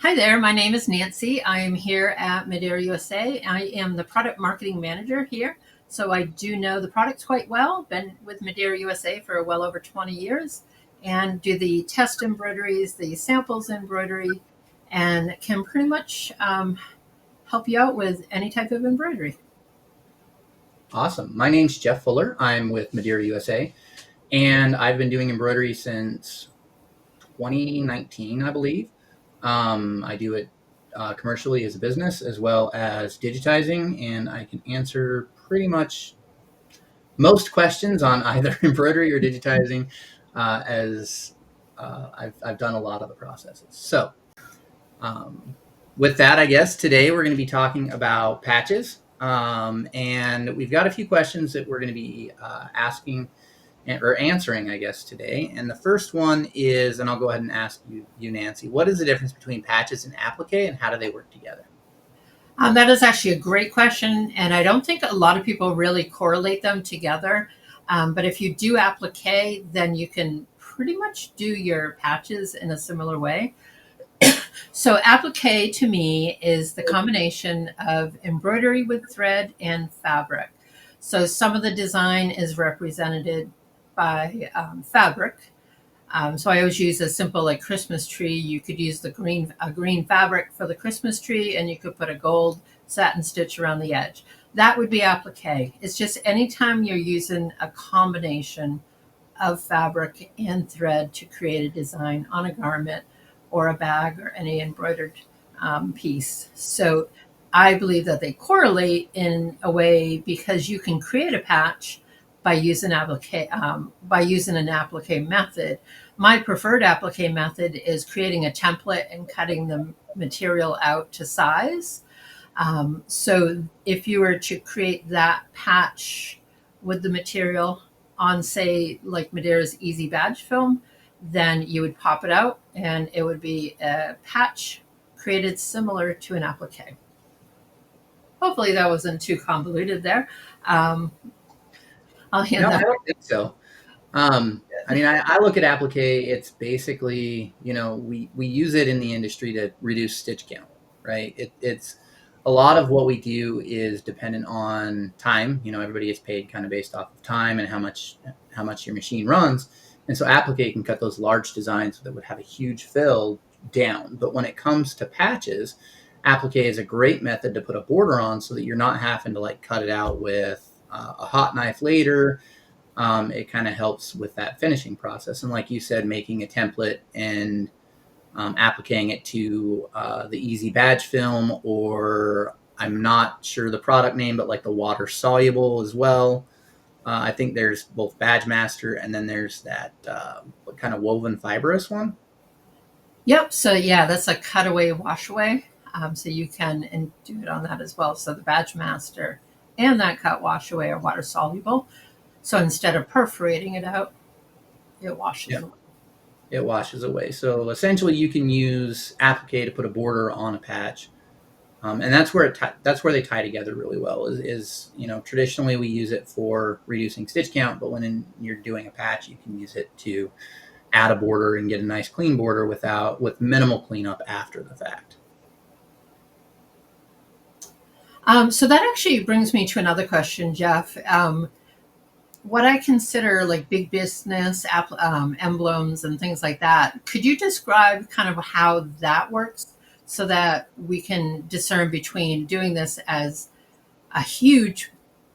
Hi there, my name is Nancy. I am here at Madeira USA. I am the product marketing manager here. So I do know the products quite well, been with Madeira USA for well over 20 years and do the test embroideries, the samples embroidery, and can pretty much help you out with any type of embroidery. Awesome. My name's Jeff Fuller. I'm with Madeira USA, and I've been doing embroidery since 2019, I believe. I do it commercially as a business as well as digitizing, and I can answer pretty much most questions on either embroidery or digitizing as I've done a lot of the processes. So, um, with that, I guess today we're going to be talking about patches. And we've got a few questions that we're going to be asking or answering, I guess, today. And the first one is, and I'll go ahead and ask you, Nancy, what is the difference between patches and applique, and how do they work together? That is actually a great question, and I don't think a lot of people really correlate them together. But if you do applique, then you can pretty much do your patches in a similar way. So applique to me is the combination of embroidery with thread and fabric. So some of the design is represented by fabric. So I always use a simple like Christmas tree. You could use a green fabric for the Christmas tree, and you could put a gold satin stitch around the edge. That would be applique. It's just anytime you're using a combination of fabric and thread to create a design on a garment or a bag or any embroidered piece. So I believe that they correlate in a way because you can create a patch by using an applique method. My preferred applique method is creating a template and cutting the material out to size. So if you were to create that patch with the material on, say, like Madeira's E-ZEE badge film, then you would pop it out and it would be a patch created similar to an applique. Hopefully that wasn't too convoluted there. Um, I'll hand No, I that. don't think so. I mean, I look at applique. It's basically, we use it in the industry to reduce stitch count, right? It's a lot of what we do is dependent on time. Everybody gets paid kind of based off of time and how much your machine runs. And so applique can cut those large designs that would have a huge fill down. But when it comes to patches, applique is a great method to put a border on so that you're not having to like cut it out with a hot knife later. It kind of helps with that finishing process. And like you said, making a template and appliquing it to the E-ZEE badge film, or I'm not sure the product name, but like the water soluble as well. I think there's both Badge Master and then there's that kind of woven fibrous one. Yep. So yeah, that's a cutaway washaway. So you can and do it on that as well. So the Badge Master and that cut washaway are water soluble. So instead of perforating it out, it washes Yeah, away. it washes away. So essentially, you can use applique to put a border on a patch, and that's where they tie together really well. Is traditionally we use it for reducing stitch count, but you're doing a patch, you can use it to add a border and get a nice clean border with minimal cleanup after the fact. So that actually brings me to another question, Jeff. What I consider like big business emblems and things like that. Could you describe kind of how that works so that we can discern between doing this as a huge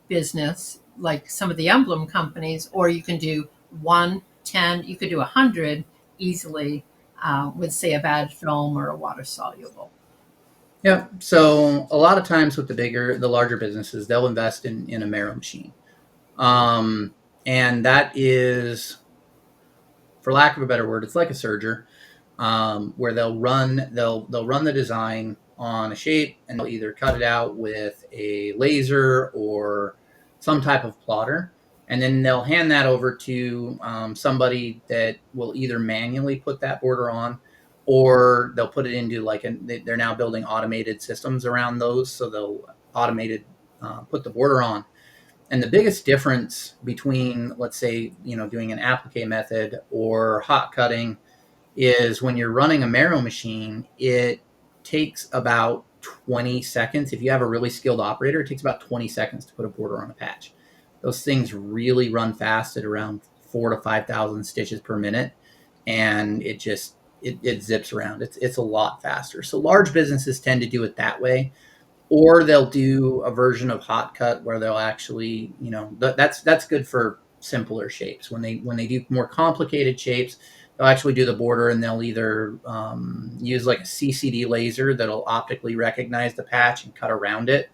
business, like some of the emblem companies, or you can do one, 10, you could do 100 easily with, say, a badge film or a water soluble. Yeah. So a lot of times with the larger businesses, they'll invest in a marrow machine. Um, and that is, for lack of a better word, it's like a serger, where they'll run the design on a shape and they'll either cut it out with a laser or some type of plotter, and then they'll hand that over to somebody that will either manually put that border on, or they'll put it into they're now building automated systems around those, so they'll automated put the border on. And the biggest difference between, let's say, doing an applique method or hot cutting is when you're running a marrow machine, takes about 20 seconds. If you have a really skilled operator, it takes about 20 seconds to put a border on a patch. Those things really run fast at around 4,000 to 5,000 stitches per minute, and it zips around. It's a lot faster. So large businesses tend to do it that way, or they'll do a version of hot cut where they'll actually, that's good for simpler shapes. When they do more complicated shapes, they'll actually do the border, and they'll either use like a CCD laser that'll optically recognize the patch and cut around it,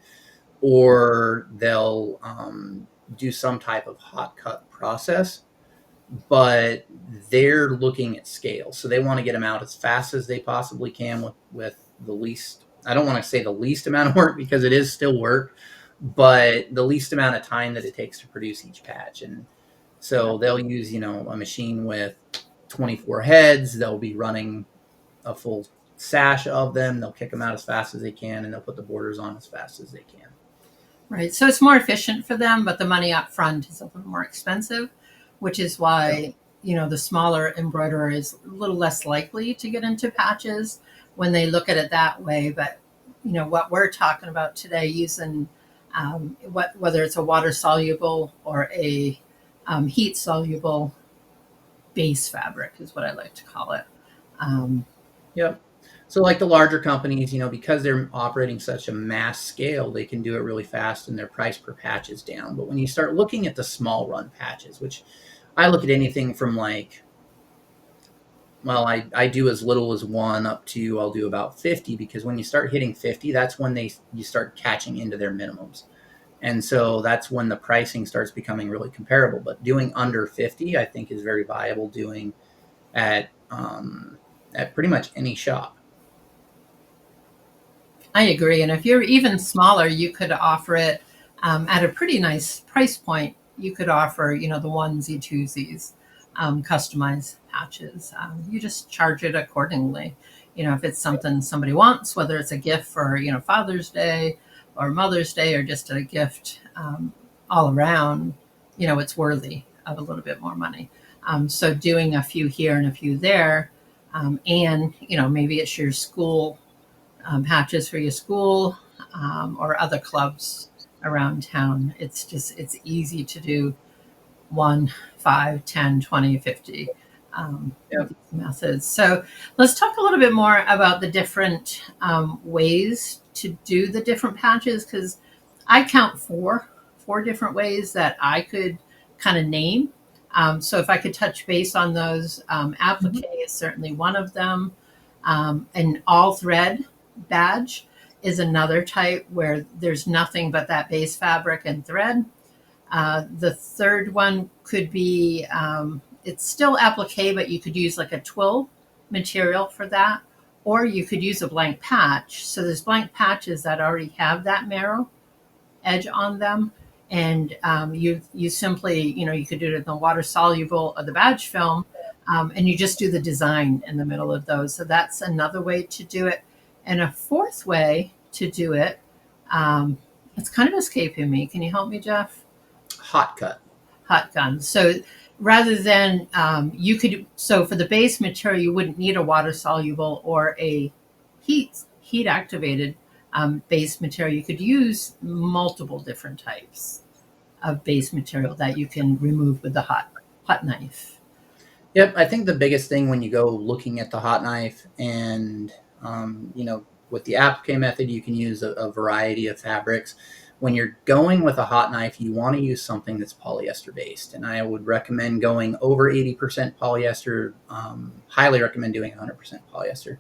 or they'll do some type of hot cut process. But they're looking at scale, so they want to get them out as fast as they possibly can with the least, I don't want to say the least amount of work, because it is still work, but the least amount of time that it takes to produce each patch. And so they'll use, a machine with 24 heads. They'll be running a full sash of them. They'll kick them out as fast as they can, and they'll put the borders on as fast as they can. Right. So it's more efficient for them, but the money up front is a little more expensive, which is why, the smaller embroiderer is a little less likely to get into patches when they look at it that way. But, what we're talking about today, using whether it's a water soluble or a heat soluble base fabric is what I like to call it. Yep. So like the larger companies, because they're operating such a mass scale, they can do it really fast and their price per patch is down. But when you start looking at the small run patches, which I look at anything from like, well, I do as little as one up to, I'll do about 50, because when you start hitting 50, that's when you start catching into their minimums. And so that's when the pricing starts becoming really comparable. But doing under 50, I think, is very viable doing at pretty much any shop. I agree. And if you're even smaller, you could offer it at a pretty nice price point. You could offer, the onesie, twosies, customized patches. You just charge it accordingly. If it's something somebody wants, whether it's a gift for, Father's Day or Mother's Day, or just a gift all around, it's worthy of a little bit more money. So doing a few here and a few there, and, maybe it's your school patches for your school or other clubs around town. It's easy to do 1, 5, 10, 20, 50 methods. So let's talk a little bit more about the different ways to do the different patches, because I count four different ways that I could kind of name. So if I could touch base on those, applique is certainly one of them. An all thread badge is another type where there's nothing but that base fabric and thread. The third one could be, it's still applique, but you could use like a twill material for that, or you could use a blank patch. So there's blank patches that already have that marrow edge on them. And you simply, you could do it in the water soluble or the badge film, and you just do the design in the middle of those. So that's another way to do it. And a fourth way to do it, it's kind of escaping me. Can you help me, Jeff? Hot cut. Hot gun. So rather than so for the base material, you wouldn't need a water soluble or a heat activated base material. You could use multiple different types of base material that you can remove with the hot knife. Yep, I think the biggest thing when you go looking at the hot knife, and with the applique method, you can use a variety of fabrics. When you're going with a hot knife, you want to use something that's polyester based, and I would recommend going over 80% polyester. Highly recommend doing 100% polyester,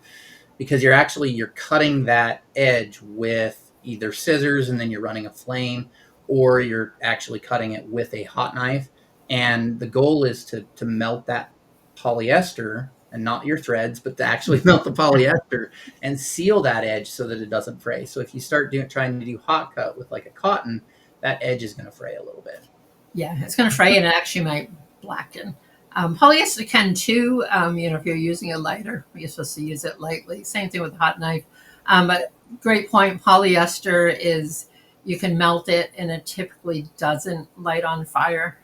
because you're cutting that edge with either scissors and then you're running a flame, or you're actually cutting it with a hot knife. And the goal is to melt that polyester, and not your threads, but to actually melt the polyester and seal that edge so that it doesn't fray. So if you start trying to do hot cut with like a cotton, that edge is going to fray a little bit. Yeah, it's going to fray, and it actually might blacken. Polyester can too. If you're using a lighter, you're supposed to use it lightly. Same thing with a hot knife. But great point. Polyester is, you can melt it, and it typically doesn't light on fire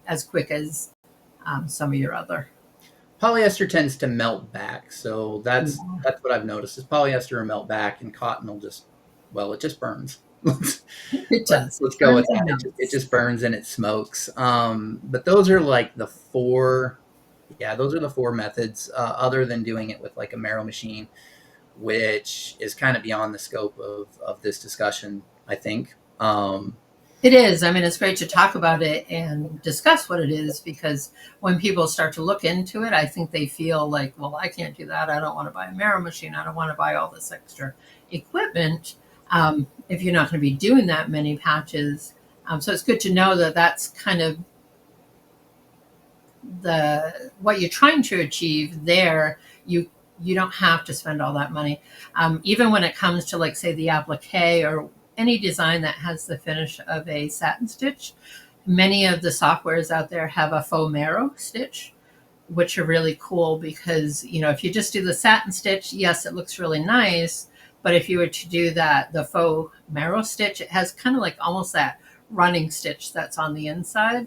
as quick as some of your other. Polyester tends to melt back, so that's Yeah, what I've noticed is polyester will melt back, and cotton will just, well, it just burns. it does. Let's It go with burns that. and It melts. just burns and it smokes. But those are like the four. Yeah, those are the four methods. Other than doing it with like a marrow machine, which is kind of beyond the scope of this discussion, I think. It is. I mean, it's great to talk about it and discuss what it is because when people start to look into it, I think they feel like, well, I can't do that. I don't want to buy a marrow machine. I don't want to buy all this extra equipment if you're not going to be doing that many patches. So it's good to know that that's kind of the what you're trying to achieve there. You don't have to spend all that money. Even when it comes to like say the applique or any design that has the finish of a satin stitch, many of the softwares out there have a faux marrow stitch, which are really cool because if you just do the satin stitch, yes, it looks really nice, but if you were to do the faux marrow stitch, it has kind of like almost that running stitch that's on the inside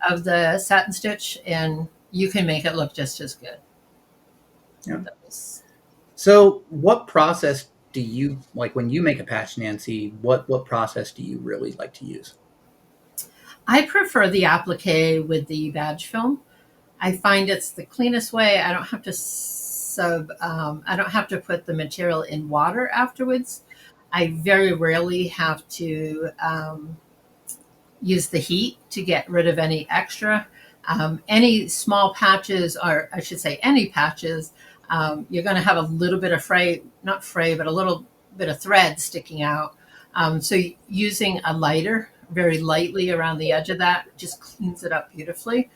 of the satin stitch, and you can make it look just as good. Yeah. Those- So, what process do you like when you make a patch, Nancy? What process do you really like to use? I prefer the applique with the badge film. I find it's the cleanest way. I don't have to I don't have to put the material in water afterwards. I very rarely have to use the heat to get rid of any extra. Any small patches, or I should say, any patches, you're going to have a little bit of not fray, but a little bit of thread sticking out. So using a lighter very lightly around the edge of that just cleans it up beautifully.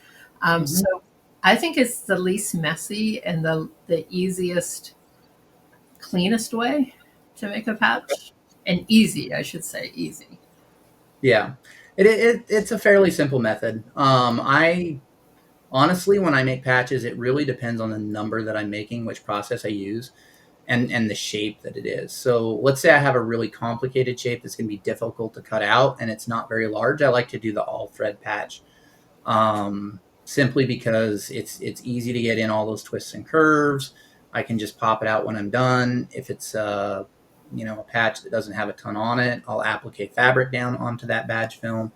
Mhm. So I think it's the least messy and the easiest, cleanest way to make a patch. And easy, I should say, easy. Yeah, it's a fairly simple method. I honestly, when I make patches, it really depends on the number that I'm making, which process I use, and the shape that it is. So let's say I have a really complicated shape that's going to be difficult to cut out, and it's not very large. I like to do the all thread patch, simply because it's easy to get in all those twists and curves. I can just pop it out when I'm done. If it's a patch that doesn't have a ton on it, I'll applique fabric down onto that badge film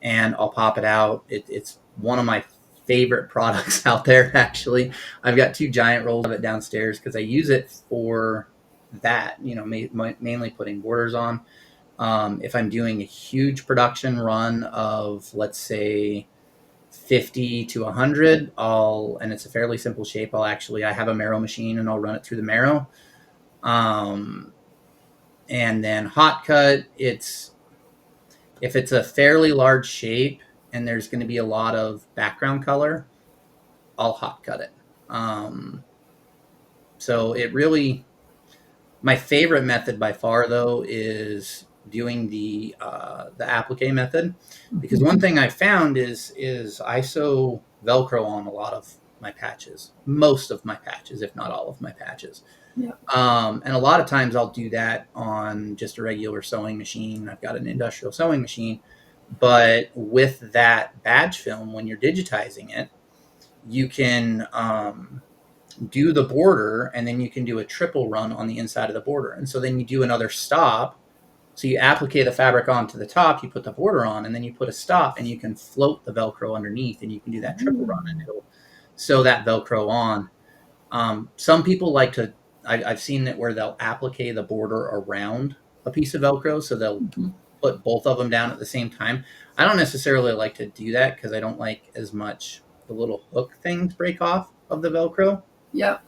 and I'll pop it out. It's one of my favorite products out there. Actually, I've got two giant rolls of it downstairs because I use it for that. Mainly putting borders on. If I'm doing a huge production run of, let's say, 50 to 100, and it's a fairly simple shape. I have a marrow machine and I'll run it through the marrow. Um, and then hot cut, if it's a fairly large shape and there's going to be a lot of background color, I'll hot cut it. Um, so it really, my favorite method by far though is doing the applique method, because one thing I found is I sew Velcro on a lot of my patches, most of my patches, if not all of my patches. Yeah. And a lot of times I'll do that on just a regular sewing machine. I've got an industrial sewing machine, but with that badge film, when you're digitizing it, you can do the border and then you can do a triple run on the inside of the border. And so then you do another stop. So you applique the fabric onto the top, you put the border on, and then you put a stop and you can float the Velcro underneath and you can do that triple run and it'll sew that Velcro on. Some people like to, I've seen it where they'll applique the border around a piece of Velcro. So they'll Mhm. put both of them down at the same time. I don't necessarily like to do that because I don't like as much the little hook things break off of the Velcro. Yep.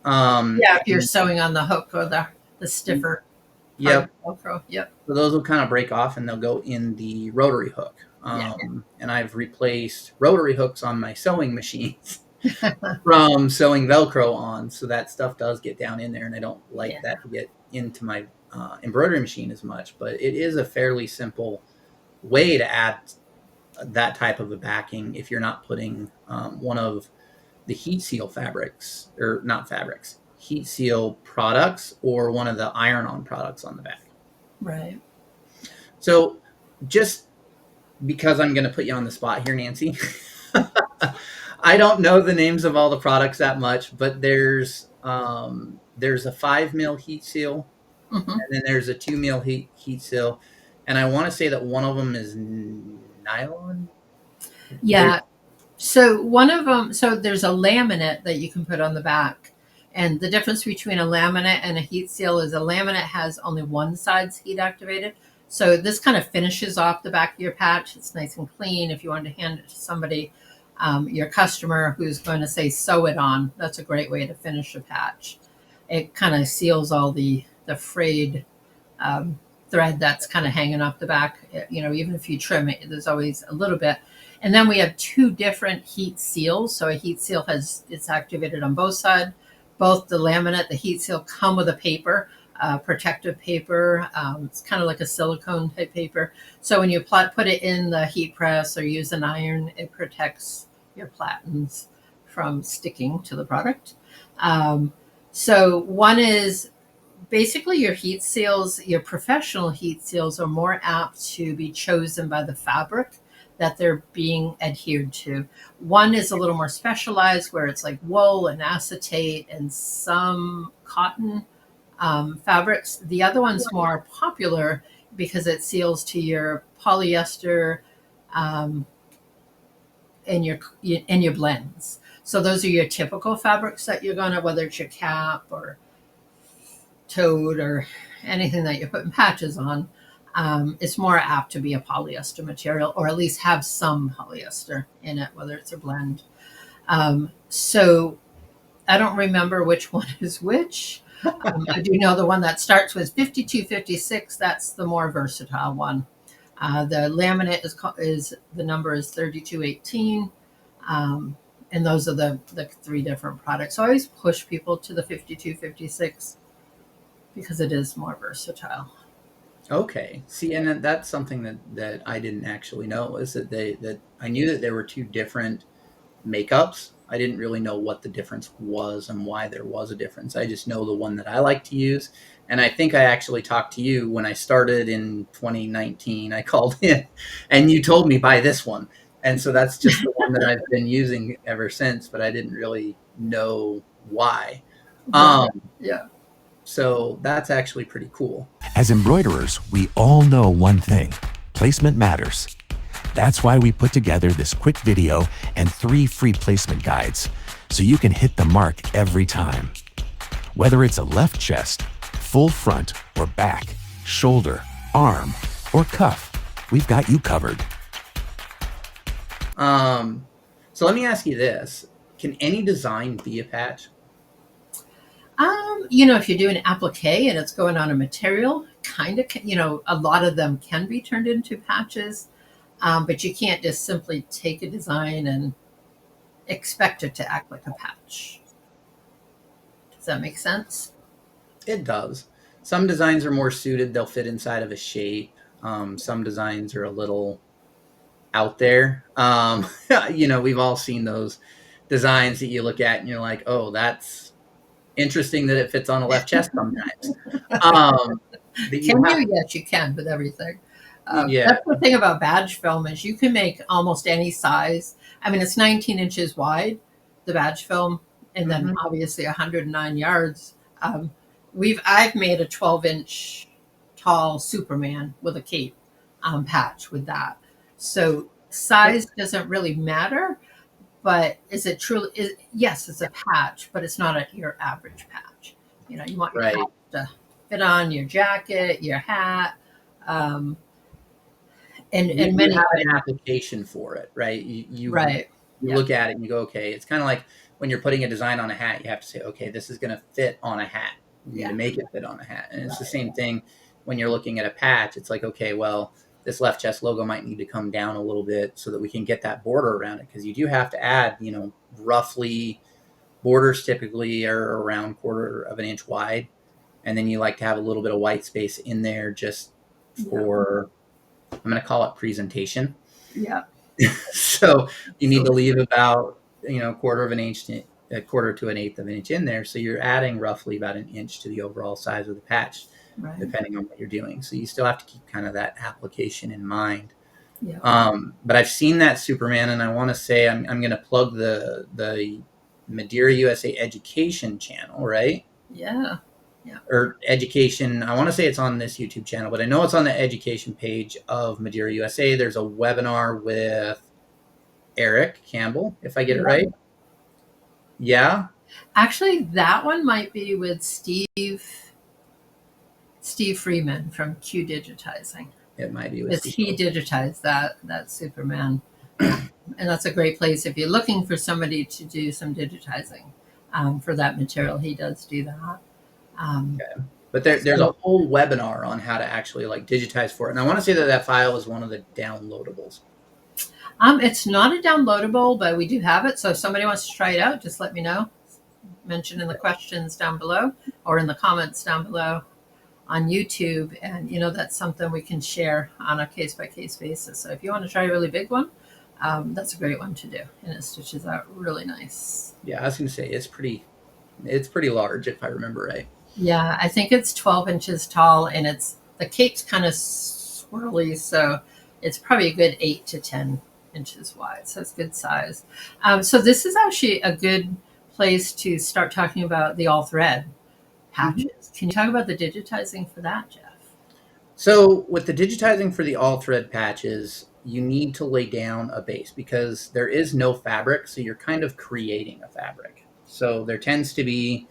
Um, Yeah, if you're and sewing on the hook or the stiffer part yep, of Velcro. Yep. so those will kind of break off and they'll go in the rotary hook. Yeah. And I've replaced rotary hooks on my sewing machines from sewing Velcro on. So that stuff does get down in there, and I don't like Yeah. that to get into my embroidery machine as much. But it is a fairly simple way to add that type of a backing if you're not putting one of the heat seal fabrics, or not fabrics, heat seal products, or one of the iron on products on the back. Right. So just because I'm going to put you on the spot here, Nancy, I don't know the names of all the products that much, but there's a 5 mil heat seal, Hmm. and then there's a 2 mil heat seal, and I want to say that one of them is nylon. There's Yeah. So one of them, so there's a laminate that you can put on the back. And the difference between a laminate and a heat seal is a laminate has only one side's heat activated. So this kind of finishes off the back of your patch. It's nice and clean. If you want to hand it to somebody, your customer who's going to say sew it on, that's a great way to finish a patch. It kind of seals all the frayed um, thread that's kind of hanging off the back. You know, even if you trim it, there's always a little bit. And then we have two different heat seals. So a heat seal it's activated on both sides. Both the laminate, the heat seal come with a paper, protective paper. It's kind of like a silicone type paper. So when you put it in the heat press or use an iron, it protects your platens from sticking to the product. Um, so one is basically your heat seals, your professional heat seals are more apt to be chosen by the fabric that they're being adhered to. One is a little more specialized where it's like wool and acetate and some cotton fabrics. The other one's more popular because it seals to your polyester um, and your blends. So those are your typical fabrics that you're gonna, whether it's your cap or toad or anything that you're putting patches on, it's more apt to be a polyester material or at least have some polyester in it, whether it's a blend. So I don't remember which one is which. I do know the one that starts with 5256. That's the more versatile one. The laminate is the number is 3218. Um, and those are the three different products. So I always push people to the 5256 because it is more versatile. Okay. See, and that's something that I didn't actually know, is that that I knew that there were two different makeups. I didn't really know what the difference was and why there was a difference. I just know the one that I like to use. And I think I actually talked to you when I started in 2019. I called in and you told me buy this one. And so that's just the one that I've been using ever since, but I didn't really know why. Right. Um, Yeah. so that's actually pretty cool. As embroiderers, we all know one thing: placement matters. That's why we put together this quick video and 3 free placement guides so you can hit the mark every time. Whether it's a left chest, full front or back, shoulder, arm, or cuff, we've got you covered. So let me ask you this. Can any design be a patch? If you're doing applique and it's going on a material, kind of, a lot of them can be turned into patches, but you can't just simply take a design and expect it to act like a patch. Does that make sense? It does. Some designs are more suited, they'll fit inside of a shape. Some designs are a little out there. We've all seen those designs that you look at and you're like, oh, that's interesting that it fits on a left chest sometimes. Um, that you Can have, you? Yes, you can with everything. yeah. That's the thing about badge film is you can make almost any size. I mean, it's 19 inches wide, the badge film, and then Mhm. obviously 109 yards. Um, I've made a 12-inch tall Superman with a cape patch with that. So size doesn't really matter, but is it truly? Yes, it's a patch, but it's not your average patch. You want your patch Right. to fit on your jacket, your hat, um, and You many have an things. application for it, right? Right. You Yeah. look at it and you go, okay, it's kind of like when you're putting a design on a hat, you have to say, okay, this is going to fit on a hat. You need to Yeah. make it fit on a hat. And it's the Right. same thing when you're looking at a patch. It's like, okay, well, this left chest logo might need to come down a little bit so that we can get that border around it. Because you do have to add, roughly borders typically are around quarter of an inch wide. And then you like to have a little bit of white space in there just Yeah. for, I'm going to call it presentation. Yeah. So you need to Absolutely. leave about quarter of an inch to a quarter to an eighth of an inch in there. So you're adding roughly about an inch to the overall size of the patch, Right. depending on what you're doing. So you still have to keep kind of that application in mind. Yeah. But I've seen that Superman, and I want to say I'm going to plug the Madeira USA Education channel, right? Yeah. Yeah. Or education. I want to say it's on this YouTube channel, but I know it's on the education page of Madeira USA. There's a webinar with Eric Campbell, if I get it right. Yeah, Actually, that one might be with Steve Freeman from Q Digitizing. it might be with Because Steve. he digitized that Superman. And that's a great place if you're looking for somebody to do some digitizing for that material. He does do that. Okay. But there's a whole webinar on how to actually like digitize for it. And I want to say that file is one of the downloadables. It's not a downloadable, but we do have it. So if somebody wants to try it out, just let me know. Mention in the questions down below or in the comments down below on YouTube. And, that's something we can share on a case-by-case basis. So if you want to try a really big one, that's a great one to do. And it stitches out really nice. Yeah, I was going to say it's pretty large if I remember right. Yeah, I think it's 12 inches tall, and the cape's kind of swirly, so it's probably a good 8 to 10 inches wide. So it's good size. So this is actually a good place to start talking about the all thread patches. Mm-hmm. Can you talk about the digitizing for that, Jeff? So with the digitizing for the all thread patches, you need to lay down a base because there is no fabric, so you're kind of creating a fabric. So there tends to be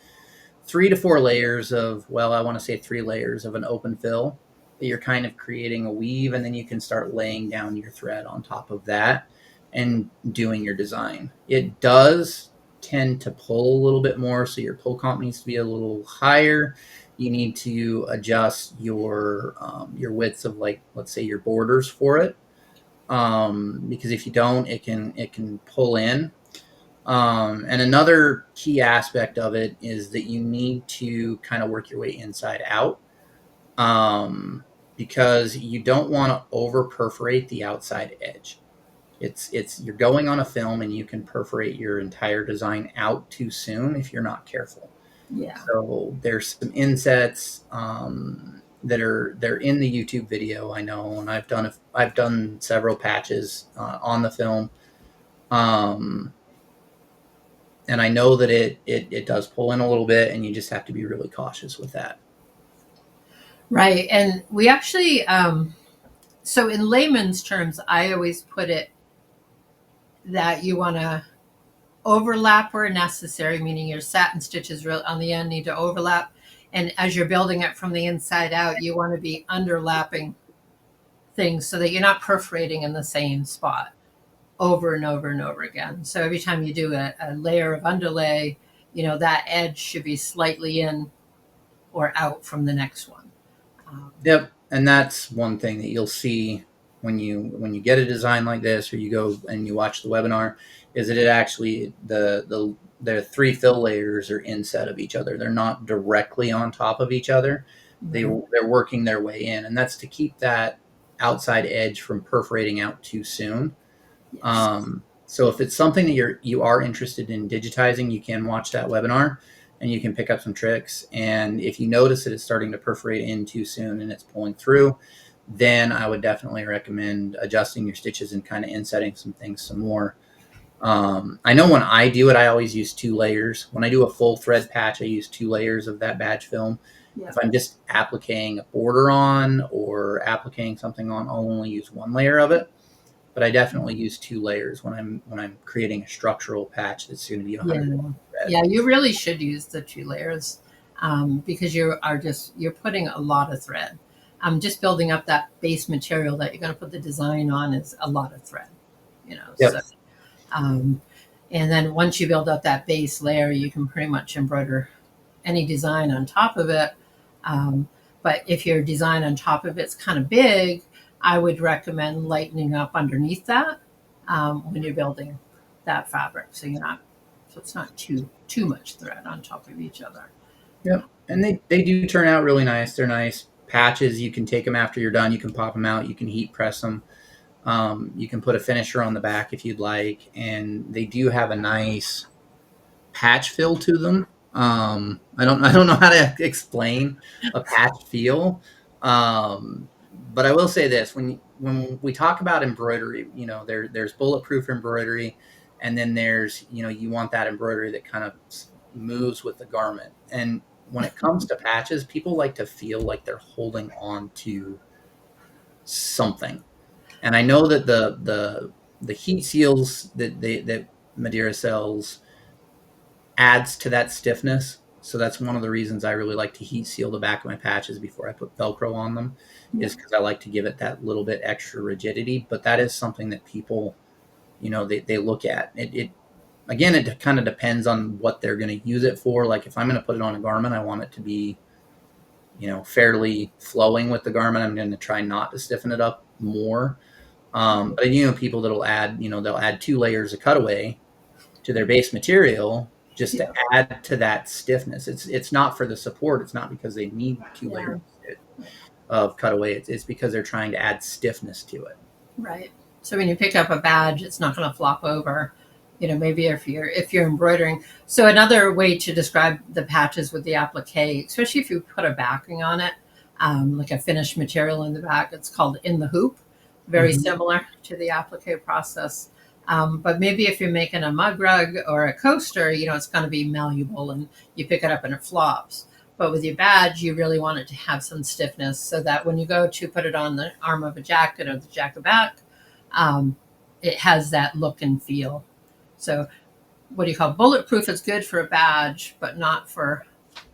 3 to 4 layers of, I want to say 3 layers of an open fill that you're kind of creating a weave, and then you can start laying down your thread on top of that and doing your design. It does tend to pull a little bit more, so your pull comp needs to be a little higher. You need to adjust your widths of, like, let's say your borders for it, because if you don't, it can pull in. And another key aspect of it is that you need to kind of work your way inside out, because you don't want to over perforate the outside edge. You're going on a film and you can perforate your entire design out too soon if you're not careful. Yeah. So there's some insets they're in the YouTube video, I know, and I've done several patches on the film. And I know that it does pull in a little bit, and you just have to be really cautious with that. Right. And we actually, so in layman's terms, I always put it that you want to overlap where necessary, meaning your satin stitches on the end need to overlap. And as you're building it from the inside out, you want to be underlapping things so that you're not perforating in the same spot over and over and over again. So every time you do a layer of underlay, that edge should be slightly in or out from the next one. Yep. And that's one thing that you'll see when you get a design like this, or you go and you watch the webinar, is that it actually, the 3 fill layers are inset of each other. They're not directly on top of each other. Mm-hmm. They're working their way in, and that's to keep that outside edge from perforating out too soon. Yes. So if it's something that you are interested in digitizing, you can watch that webinar and you can pick up some tricks. And if you notice that it's starting to perforate in too soon and it's pulling through, then I would definitely recommend adjusting your stitches and kind of insetting some things some more. I know when I do it, I always use 2 layers. When I do a full thread patch, I use 2 layers of that badge film. Yeah. If I'm just appliquing a border on or appliquing something on, I'll only use 1 layer of it. But I definitely use 2 layers when I'm creating a structural patch that's going to be 100 thread. Yeah, you really should use the 2 layers because you're putting a lot of thread. Just building up that base material that you're going to put the design on is a lot of thread, Yep. So, and then once you build up that base layer, you can pretty much embroider any design on top of it. But if your design on top of it's kind of big, I would recommend lightening up underneath that when you're building that fabric, so it's not too much thread on top of each other. Yep, and they do turn out really nice. They're nice patches. You can take them after you're done. You can pop them out. You can heat press them. You can put a finisher on the back if you'd like, and they do have a nice patch feel to them. I don't know how to explain a patch feel. But I will say this: when we talk about embroidery, there's bulletproof embroidery, and then there's you want that embroidery that kind of moves with the garment. And when it comes to patches, people like to feel like they're holding on to something. And I know that the heat seals that Madeira sells adds to that stiffness. So that's one of the reasons I really like to heat seal the back of my patches before I put Velcro on them, is because I like to give it that little bit extra rigidity. But that is something that people, they look at. It again, it kind of depends on what they're going to use it for. Like if I'm going to put it on a garment, I want it to be, fairly flowing with the garment. I'm going to try not to stiffen it up more. But people that'll add, they'll add 2 layers of cutaway to their base material just to add to that stiffness. It's not for the support. It's not because they need 2 layers of cutaway. It's because they're trying to add stiffness to it. Right. So when you pick up a badge, it's not going to flop over. Maybe if you're embroidering. So another way to describe the patches with the applique, especially if you put a backing on it, like a finished material in the back, it's called in the hoop. Very similar to the applique process. But maybe if you're making a mug rug or a coaster, it's going to be malleable and you pick it up and it flops. But with your badge, you really want it to have some stiffness so that when you go to put it on the arm of a jacket or the jacket back, it has that look and feel. So what do you call bulletproof is good for a badge, but not for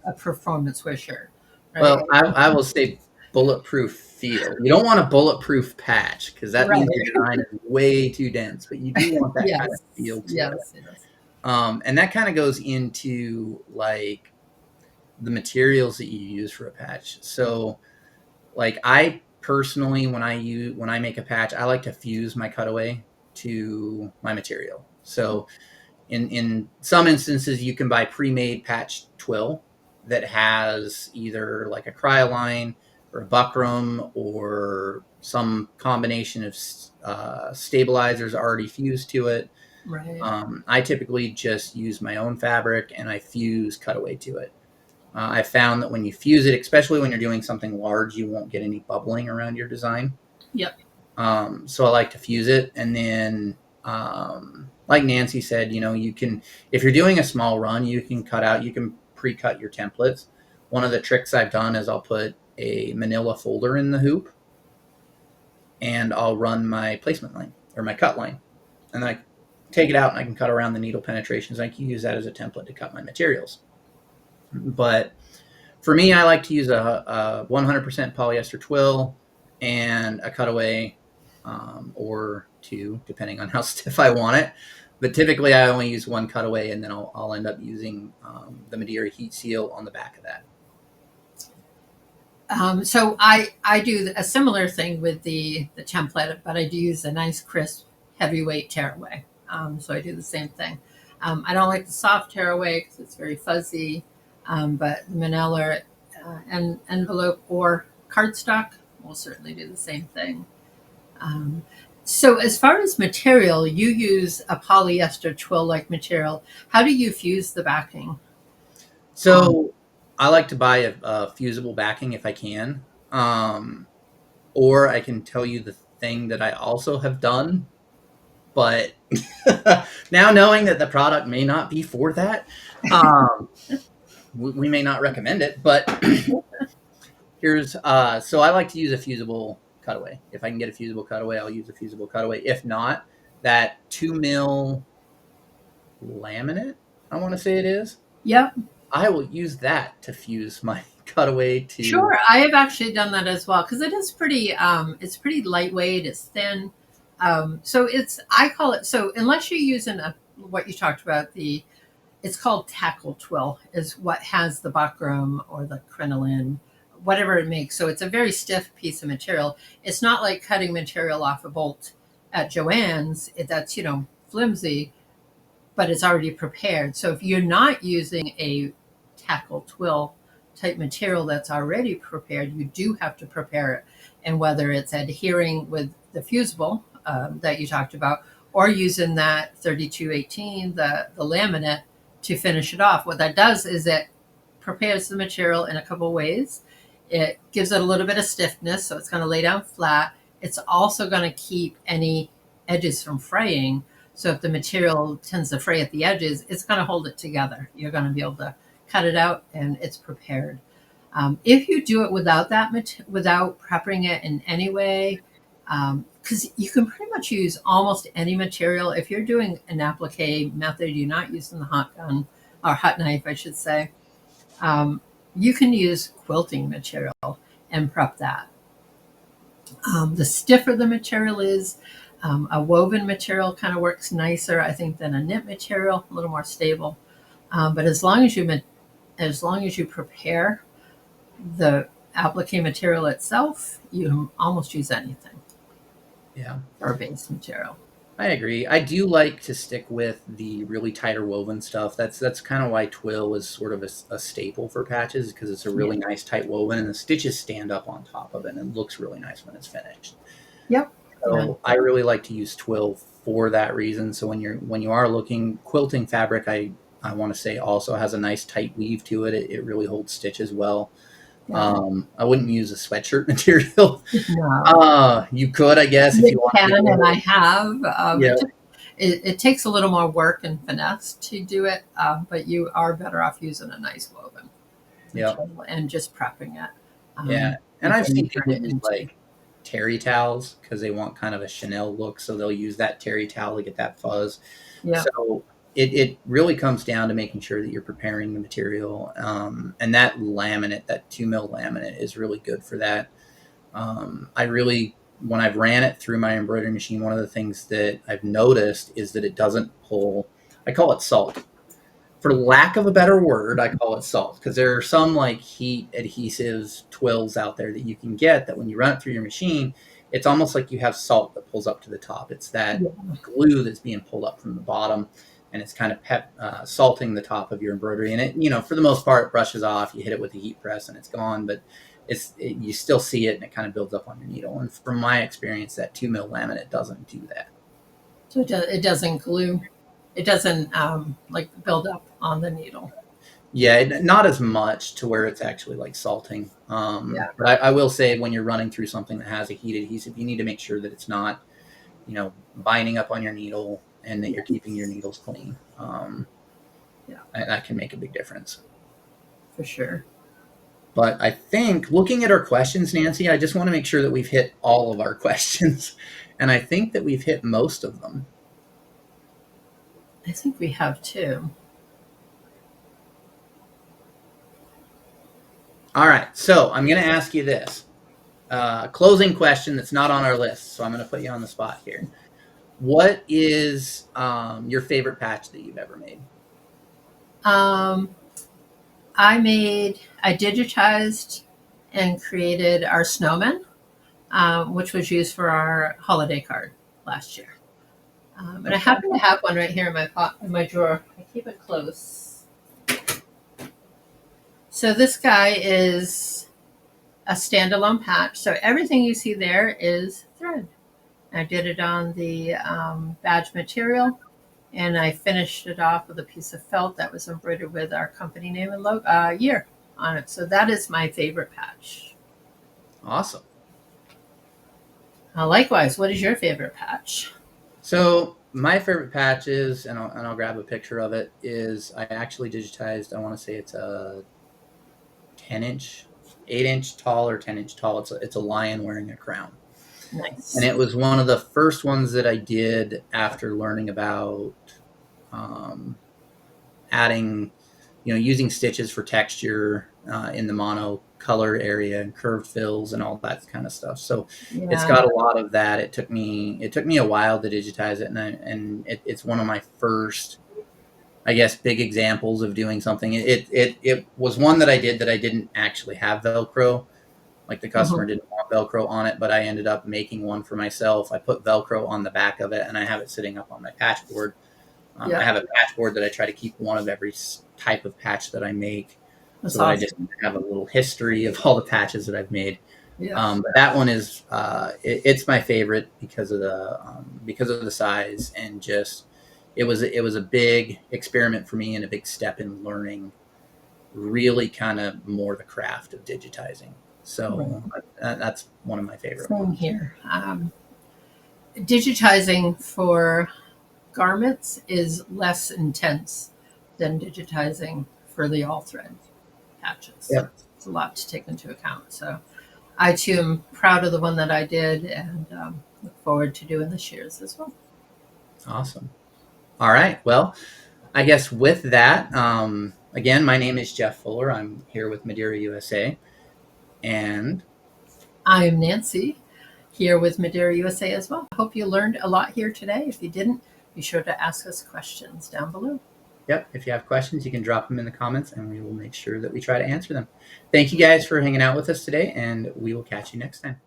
a performance wear shirt. Right? Well, I will say bulletproof feel. You don't want a bulletproof patch because that means your design is way too dense, but you do want that kind of feel to it. Yes. And that kind of goes into like the materials that you use for a patch. So like I personally, when I make a patch, I like to fuse my cutaway to my material. So in some instances, you can buy pre-made patch twill that has either like a cryoline or a buckram or some combination of stabilizers already fused to it. Right. I typically just use my own fabric and I fuse cutaway to it. I found that when you fuse it, especially when you're doing something large, you won't get any bubbling around your design. Yep. So I like to fuse it. And then, like Nancy said, you can, if you're doing a small run, you can pre-cut your templates. One of the tricks I've done is I'll put a manila folder in the hoop and I'll run my placement line or my cut line. And I take it out and I can cut around the needle penetrations. I can use that as a template to cut my materials. But for me, I like to use a 100% polyester twill and a cutaway or 2, depending on how stiff I want it. But typically, I only use 1 cutaway, and then I'll end up using the Madeira heat seal on the back of that. So I do a similar thing with the template, but I do use a nice, crisp, heavyweight tearaway. So I do the same thing. I don't like the soft tearaway because it's very fuzzy. But manila and envelope or cardstock will certainly do the same thing. So as far as material, you use a polyester twill-like material. How do you fuse the backing? So I like to buy a fusible backing if I can. Or I can tell you the thing that I also have done. But now knowing that the product may not be for that, we may not recommend it, but here's so I like to use a fusible cutaway. If I can get a fusible cutaway, I'll use a fusible cutaway. If not, that 2 mil laminate, I want to say it is. Yep. I will use that to fuse my cutaway to. Sure, I have actually done that as well because it is pretty. It's pretty lightweight. It's thin. So I call it. So unless you're using what you talked about, it's called tackle twill is what has the buckram or the crinoline, whatever it makes. So it's a very stiff piece of material. It's not like cutting material off a bolt at Joann's. That's, flimsy, but it's already prepared. So if you're not using a tackle twill type material that's already prepared, you do have to prepare it. And whether it's adhering with the fusible that you talked about, or using that 3218, the laminate, to finish it off. What that does is it prepares the material in a couple of ways. It gives it a little bit of stiffness, so it's going to lay down flat. It's also going to keep any edges from fraying. So if the material tends to fray at the edges, it's going to hold it together. You're going to be able to cut it out, and it's prepared. If you do it without without prepping it in any way, because you can pretty much use almost any material. If you're doing an applique method, you're not using the hot gun or hot knife, I should say. You can use quilting material and prep that. The stiffer the material is, a woven material kind of works nicer, I think, than a knit material, a little more stable. But as long as you prepare the applique material itself, you can almost use anything. Yeah. For a base material. I agree. I do like to stick with the really tighter woven stuff. That's kind of why twill is sort of a staple for patches, because it's a really nice tight woven, and the stitches stand up on top of it, and it looks really nice when it's finished. Yep. So I really like to use twill for that reason. So when you are looking, quilting fabric, I want to say also has a nice tight weave to it. It really holds stitches well. Yeah. I wouldn't use a sweatshirt material. No. You could, I guess, if you want. And I have. Yeah. It takes a little more work and finesse to do it, but you are better off using a nice woven. Yeah. And just prepping it. Yeah. And I've seen people use like terry towels because they want kind of a Chanel look, so they'll use that terry towel to get that fuzz. Yeah. So it really comes down to making sure that you're preparing the material, and that laminate, that 2mm laminate, is really good for that. When I've ran it through my embroidery machine, one of the things that I've noticed is that it doesn't pull. I call it salt. For lack of a better word, I call it salt, because there are some like heat adhesives, twills out there that you can get that when you run it through your machine, it's almost like you have salt that pulls up to the top. It's that glue that's being pulled up from the bottom, and it's kind of salting the top of your embroidery. And it, for the most part, it brushes off. You hit it with a heat press and it's gone, but you still see it, and it kind of builds up on your needle. And from my experience, that 2mm laminate doesn't do that. So it doesn't glue. It doesn't like build up on the needle. Yeah, not as much to where it's actually like salting. But I will say, when you're running through something that has a heat adhesive, you need to make sure that it's not, binding up on your needle, and that you're keeping your needles clean. That can make a big difference. For sure. But I think, looking at our questions, Nancy, I just want to make sure that we've hit all of our questions. And I think that we've hit most of them. I think we have too. All right. So I'm going to ask you this. Closing question that's not on our list. So I'm going to put you on the spot here. What is your favorite patch that you've ever made? I digitized and created our snowman, which was used for our holiday card last year. And I happen to have one right here in my drawer. I keep it close. So this guy is a standalone patch. So everything you see there is thread. I did it on the badge material, and I finished it off with a piece of felt that was embroidered with our company name and year on it. So that is my favorite patch. Awesome. Likewise, what is your favorite patch? So my favorite patch is, and I'll grab a picture of it, is I actually digitized, I want to say it's a 10-inch, 8-inch tall or 10-inch tall. It's a lion wearing a crown. Nice. And it was one of the first ones that I did after learning about adding, using stitches for texture in the monocolor area and curved fills and all that kind of stuff. So it's got a lot of that. It took me a while to digitize it, and it's one of my first, I guess, big examples of doing something. It was one that I did that I didn't actually have Velcro. Like, the customer didn't want Velcro on it, but I ended up making one for myself. I put Velcro on the back of it, and I have it sitting up on my patch board. I have a patch board that I try to keep one of every type of patch that I make. That's awesome. I just have a little history of all the patches that I've made. Yeah. But that one is it's my favorite because of the size, and just it was a big experiment for me and a big step in learning really kind of more the craft of digitizing. So that's one of my favorite Same ones. here. Digitizing for garments is less intense than digitizing for the all thread patches. Yep. It's a lot to take into account. So I too am proud of the one that I did, and look forward to doing this year's as well. Awesome. All right. Well, I guess with that, again, my name is Jeff Fuller. I'm here with Madeira USA. And I am Nancy, here with Madeira USA as well. I hope you learned a lot here today. If you didn't, be sure to ask us questions down below. Yep, if you have questions, you can drop them in the comments and we will make sure that we try to answer them. Thank you guys for hanging out with us today, and we will catch you next time.